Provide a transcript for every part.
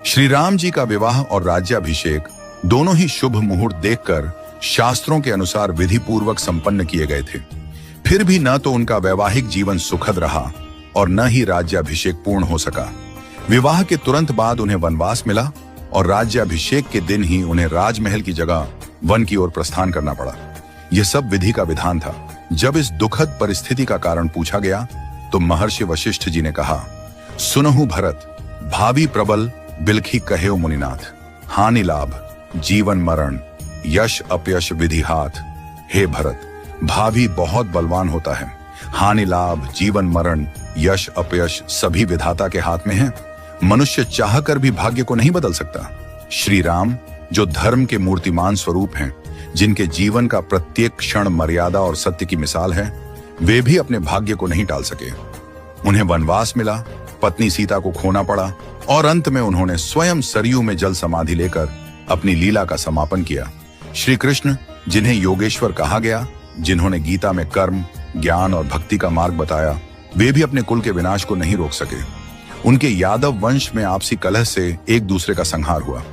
श्री राम जी का विवाह और राज्याभिषेक दोनों ही शुभ मुहूर्त देखकर शास्त्रों के अनुसार विधि पूर्वक संपन्न किए गए थे। फिर भी न तो उनका वैवाहिक जीवन सुखद रहा और न ही राज्याभिषेक पूर्ण हो सका। विवाह के तुरंत बाद उन्हें वनवास मिला और राज्याभिषेक के दिन ही उन्हें राजमहल की जगह वन की ओर प्रस्थान करना पड़ा। यह सब विधि का विधान था। जब इस दुखद परिस्थिति का कारण पूछा गया तो महर्षि वशिष्ठ जी ने कहा, सुनहु भरत, भावी प्रबल बिलखी कहे मुनिनाथ, हानि लाभ जीवन मरण यश अपयश विधि हाथ। हे भरत, भावी बहुत बलवान होता है, हानि लाभ जीवन मरण यश अपयश सभी विधाता के हाथ में है। मनुष्य चाहकर भी भाग्य को नहीं बदल सकता। श्री राम जो धर्म के मूर्तिमान स्वरूप हैं, जिनके जीवन का प्रत्येक क्षण मर्यादा और सत्य की मिसाल है, वे भी अपने भाग्य को नहीं टाल सके। उन्हें वनवास मिला, पत्नी सीता को खोना पड़ा और अंत में उन्होंने स्वयं सरयू में जल समाधि लेकर अपनी लीला का समापन किया। श्री कृष्ण जिन्हें योगेश्वर कहा गया, जिन्होंने गीता में कर्म, ज्ञान और भक्ति का मार्ग बताया, वे भी अपने कुल के विनाश को नहीं रोक सके। उनके यादव वंश में आपसी कलह से एक दूसरे का संहार हुआ।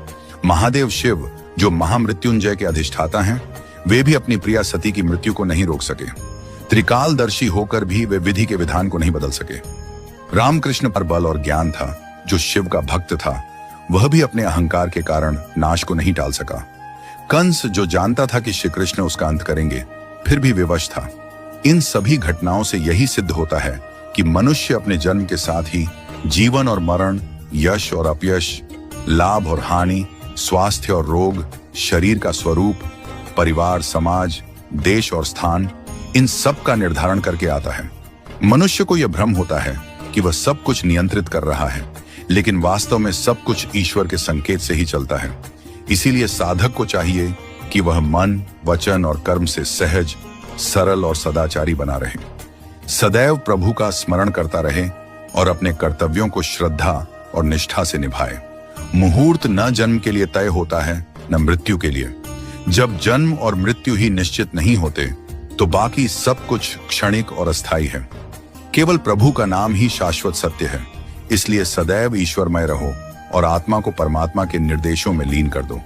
महादेव शिव जो महामृत्युंजय के अधिष्ठाता हैं, वे भी अपनी प्रिया सती की मृत्यु को नहीं रोक सके। त्रिकालदर्शी होकर भी वे विधि के विधान को नहीं बदल सके। रामकृष्ण पर बल और ज्ञान था। जो शिव का भक्त था, वह भी अपने अहंकार के कारण नाश को नहीं टाल सका। कंस जो जानता था कि श्री कृष्ण उसका अंत करेंगे, फिर भी विवश था। इन सभी घटनाओं से यही सिद्ध होता है कि मनुष्य अपने जन्म के साथ ही जीवन और मरण, यश और अपयश, लाभ और हानि, स्वास्थ्य और रोग, शरीर का स्वरूप, परिवार, समाज, देश और स्थान, इन सब का निर्धारण करके आता है। मनुष्य को यह भ्रम होता है कि वह सब कुछ नियंत्रित कर रहा है, लेकिन वास्तव में सब कुछ ईश्वर के संकेत से ही चलता है। इसीलिए साधक को चाहिए कि वह मन, वचन और कर्म से सहज, सरल और सदाचारी बना रहे, सदैव प्रभु का स्मरण करता रहे और अपने कर्तव्यों को श्रद्धा और निष्ठा से निभाए। मुहूर्त न जन्म के लिए तय होता है, न मृत्यु के लिए। जब जन्म और मृत्यु ही निश्चित नहीं होते, तो बाकी सब कुछ क्षणिक और अस्थायी है। केवल प्रभु का नाम ही शाश्वत सत्य है। इसलिए सदैव ईश्वरमय रहो और आत्मा को परमात्मा के निर्देशों में लीन कर दो।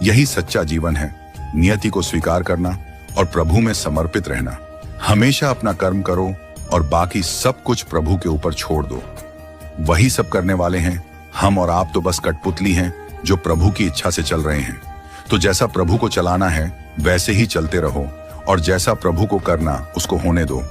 यही सच्चा जीवन है। नियति को स्वीकार करना और प्रभु में समर्पित रहना। हमेशा अपना कर्म करो और बाकी सब कुछ प्रभु के ऊपर छोड़ दो। वही सब करने वाले हैं। हम और आप तो बस कठपुतली हैं जो प्रभु की इच्छा से चल रहे हैं। तो जैसा प्रभु को चलाना है वैसे ही चलते रहो और जैसा प्रभु को करना उसको होने दो।